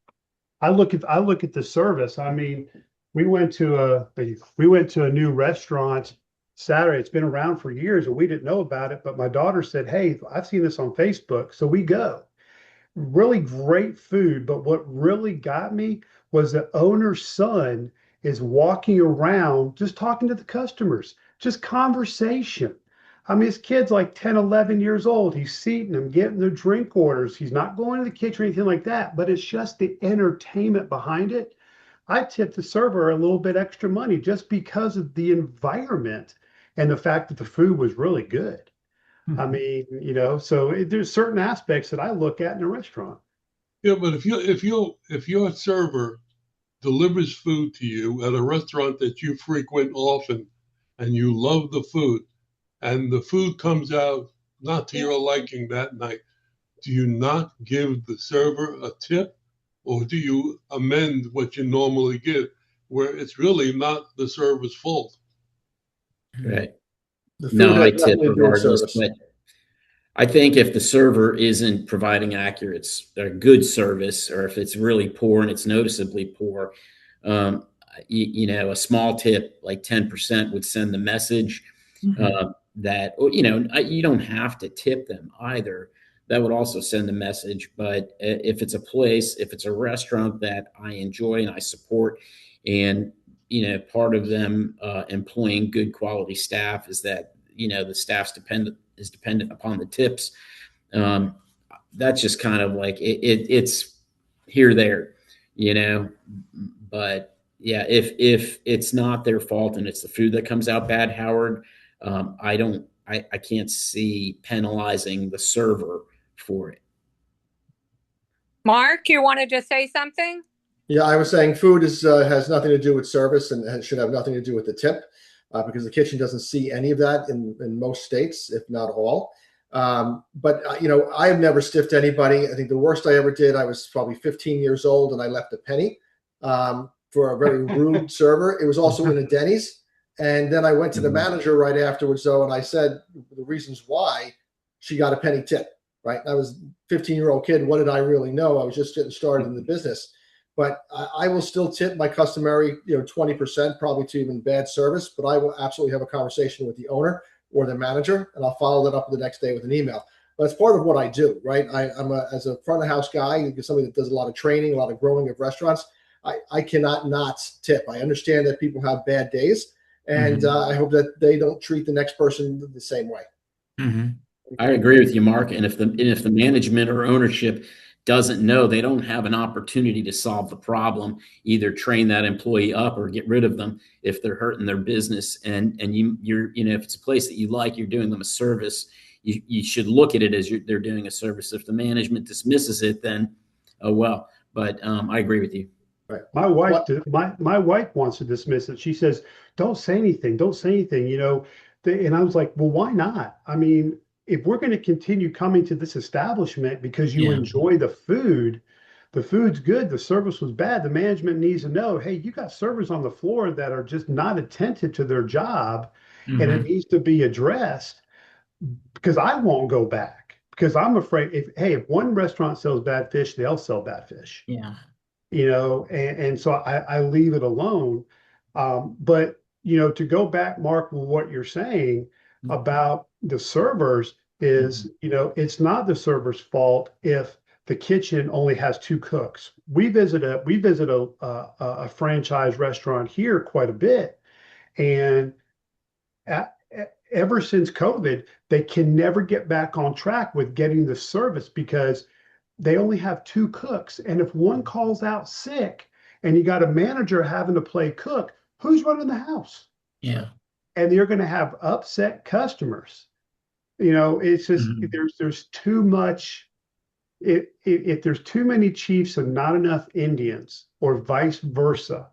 I look at the service. I mean, we went to a new restaurant Saturday. It's been around for years and we didn't know about it, but my daughter said, "Hey, I've seen this on Facebook." So we go. Really great food, but what really got me was the owner's son is walking around just talking to the customers, just conversation. I mean, his kid's like 10, 11 years old. He's seating them, getting their drink orders. He's not going to the kitchen or anything like that, but it's just the entertainment behind it. I tipped the server a little bit extra money just because of the environment and the fact that the food was really good. I mean, so there's certain aspects that I look at in a restaurant. Yeah, but if your server delivers food to you at a restaurant that you frequent often and you love the food and the food comes out not to your liking that night, do you not give the server a tip or do you amend what you normally give where it's really not the server's fault? Right. The food No, has I nothing tip to do with regardless, service. but I think if the server isn't providing accurate or good service, or if it's really poor and it's noticeably poor, um, a small tip like 10% would send the message that, you don't have to tip them either. That would also send a message. But if it's a restaurant that I enjoy and I support, and part of them employing good quality staff is that the staff's dependent upon the tips. Um, that's just kind of like it's here there, you know. But yeah, if it's not their fault and it's the food that comes out bad, Howard, I can't see penalizing the server for it. Mark, you wanted to say something? Yeah, I was saying food has nothing to do with service and should have nothing to do with the tip, because the kitchen doesn't see any of that in most states, if not all. But I have never stiffed anybody. I think the worst I ever did, I was probably 15 years old and I left a penny for a very rude server. It was also in a Denny's. And then I went to the manager right afterwards, though, and I said the reasons why she got a penny tip, right? I was a 15-year-old kid. What did I really know? I was just getting started in the business. But I will still tip my customary, 20%, probably to even bad service. But I will absolutely have a conversation with the owner or the manager, and I'll follow that up the next day with an email. But it's part of what I do, right? As a front of house guy, somebody that does a lot of training, a lot of growing of restaurants. I cannot not tip. I understand that people have bad days, and I hope that they don't treat the next person the same way. I agree with you, Mark. And if the management or ownership doesn't know, they don't have an opportunity to solve the problem, either train that employee up or get rid of them if they're hurting their business. And you're if it's a place that you like, you're doing them a service. You should look at it as they're doing a service. If the management dismisses it, then oh well. But I agree with you. Right. My wife wants to dismiss it. She says, "Don't say anything. Don't say anything." And I was like, "Well, why not? I mean, if we're going to continue coming to this establishment because you enjoy the food's good, the service was bad, the management needs to know, hey, you got servers on the floor that are just not attentive to their job, and it needs to be addressed because I won't go back because I'm afraid if one restaurant sells bad fish, they'll sell bad fish." Yeah. And so I leave it alone. But to go back, Mark, with what you're saying about the servers is, it's not the server's fault if the kitchen only has two cooks. We visit a franchise restaurant here quite a bit, and ever since COVID, they can never get back on track with getting the service because they only have two cooks. And if one calls out sick and you got a manager having to play cook, who's running the house? Yeah. And you're going to have upset customers. It's just there's too much. If there's too many chiefs and not enough Indians, or vice versa,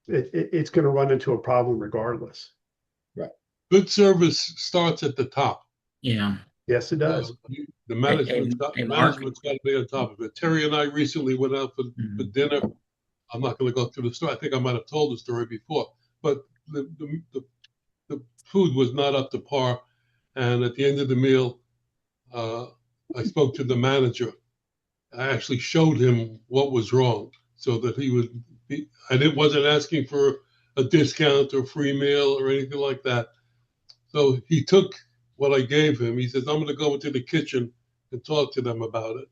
it's going to run into a problem regardless. Right. Good service starts at the top. Yeah. Yes, it does. The management's got to be on top of it. Terry and I recently went out for dinner. I'm not going to go through the story. I think I might have told the story before, but the food was not up to par. And at the end of the meal, I spoke to the manager. I actually showed him what was wrong so that he would wasn't asking for a discount or free meal or anything like that. So he took what I gave him. He says, I'm going to go into the kitchen and talk to them about it,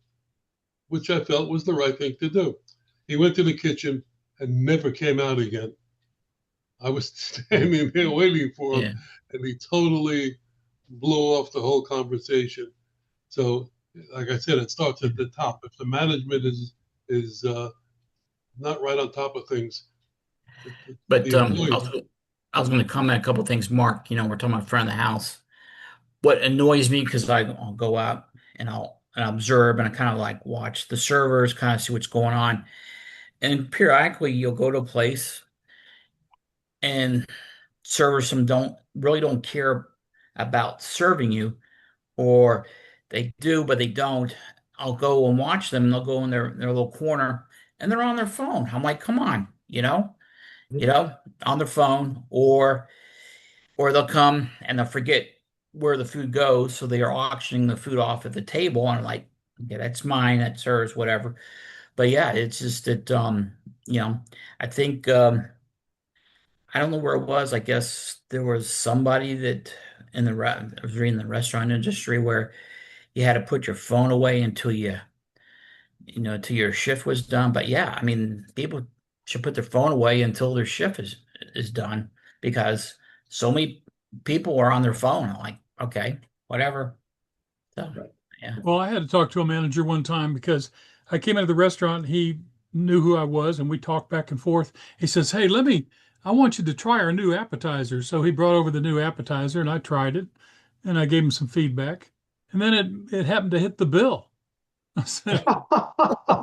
which I felt was the right thing to do. He went to the kitchen and never came out again. I was standing there waiting for him, and he totally blew off the whole conversation. So, like I said, it starts at the top. If the management is not right on top of things, But I was going to comment a couple of things, Mark. You know, we're talking about front of the house. What annoys me, because I'll go out and I'll observe and I kind of like watch the servers, kind of see what's going on. And periodically, you'll go to a place and servers some don't care about serving you, or they do but they don't. I'll go and watch them, and they'll go in their little corner and they're on their phone. I'm like, come on, on their phone, or they'll come and they'll forget where the food goes, so they are auctioning the food off at the table. And I'm like, okay, that's mine, that's hers, whatever. But yeah, it's just that I think I don't know where it was. I guess there was somebody that I was reading the restaurant industry where you had to put your phone away until till your shift was done. But yeah, I mean, people should put their phone away until their shift is done, because so many people are on their phone. I'm like, okay, whatever. So, yeah. Well, I had to talk to a manager one time because I came into the restaurant. He knew who I was, and we talked back and forth. He says, "Hey, I want you to try our new appetizer." So he brought over the new appetizer, and I tried it, and I gave him some feedback. And then it happened to hit the bill. I said,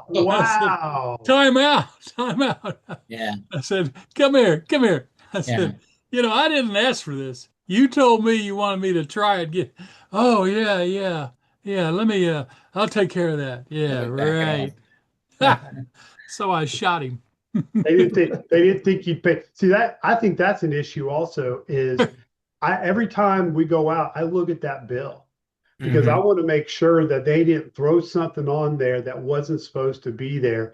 Wow. time out. Yeah. I said, come here. I said, I didn't ask for this. You told me you wanted me to try it. Oh, yeah. Let me, I'll take care of that. Yeah, right. So I shot him. They didn't think you'd pay. See that, I think that's an issue also, is every time we go out, I look at that bill, because I want to make sure that they didn't throw something on there that wasn't supposed to be there.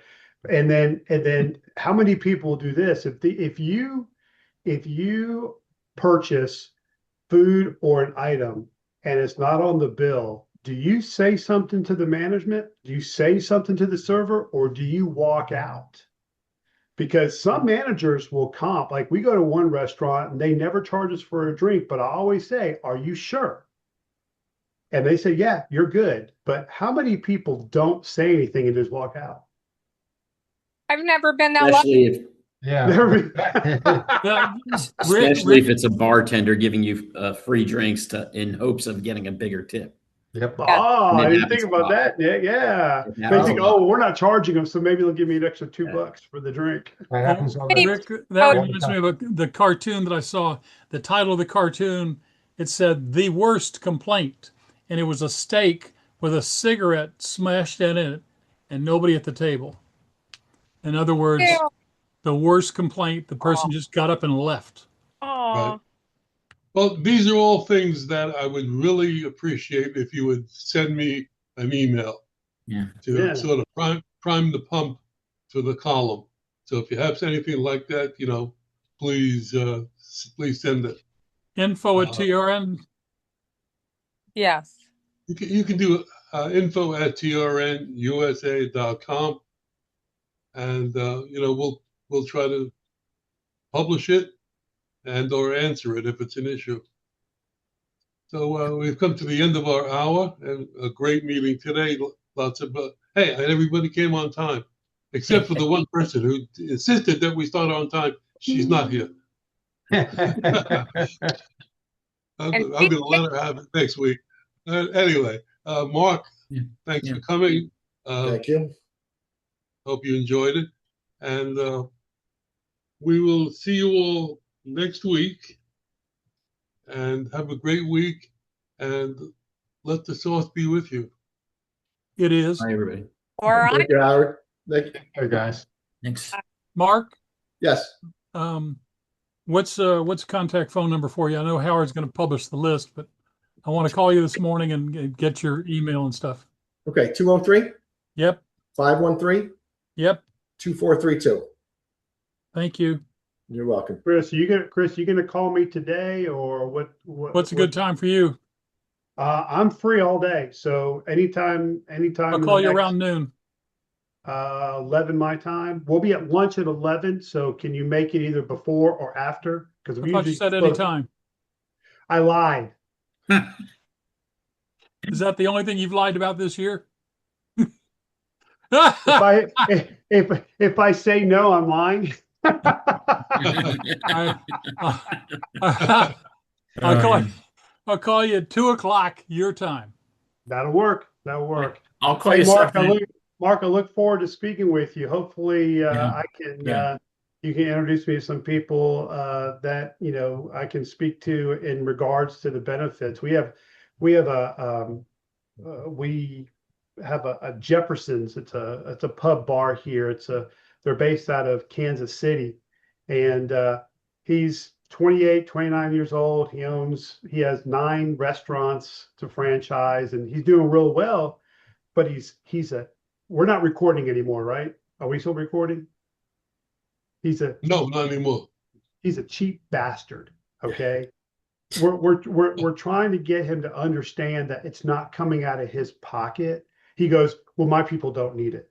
And then how many people do this? If you purchase food or an item and it's not on the bill, do you say something to the management? Do you say something to the server, or do you walk out? Because some managers will comp, like we go to one restaurant and they never charge us for a drink, but I always say, are you sure? And they say, yeah, you're good. But how many people don't say anything and just walk out? I've never been that lucky. Especially if it's a bartender giving you free drinks in hopes of getting a bigger tip. Yep. Oh, I didn't think about that, Nick. Yeah. They think, we're not charging them, so maybe they'll give me an extra $2 for the drink. That happens already. Rick, that reminds me of the cartoon that I saw. The title of the cartoon, it said "The Worst Complaint," and it was a steak with a cigarette smashed in it, and nobody at the table. In other words, the worst complaint, the person just got up and left. Oh. Right. Well, these are all things that I would really appreciate if you would send me an email to sort of prime the pump to the column. So if you have anything like that, please send it. Info at TRN? Yes. You can do info at trnusa.com, and we'll try to publish it and or answer it if it's an issue. So we've come to the end of our hour, and a great meeting today. Lots of and everybody came on time, except for the one person who insisted that we start on time. She's not here. I'm going to let her have it next week. Anyway, Mark, thanks for coming. Thank you. Hope you enjoyed it, and we will see you all next week, and have a great week, and let the sauce be with you. It is. Hi, everybody. All right. Thank you, Howard. Thank you. Hey, guys. Thanks. Mark? Yes. What's contact phone number for you? I know Howard's going to publish the list, but I want to call you this morning and get your email and stuff. Okay, 203? Yep. 513? Yep. 2432. Thank you. You're welcome. Chris, you gonna call me today or what? What's a good time for you? I'm free all day, so anytime I'll in call the you next around noon. 11 my time. We'll be at lunch at 11. So can you make it either before or after? Because I we thought you usually said any time. I lied. Is that the only thing you've lied about this year? If I say no, I'm lying. I, I'll call you. I'll call you at 2 o'clock your time. That'll work. That'll work. I'll call Hey, you this Mark, afternoon. I look forward to speaking with you. Hopefully, I can Yeah. you can introduce me to some people that I can speak to in regards to the benefits. We have a Jefferson's. It's a pub bar here. They're based out of Kansas City, and he's 28, 29 years old. He has 9 restaurants to franchise, and he's doing real well. But we're not recording anymore, right? Are we still recording? No, not anymore. He's a cheap bastard. Okay. We're trying to get him to understand that it's not coming out of his pocket. He goes, well, my people don't need it.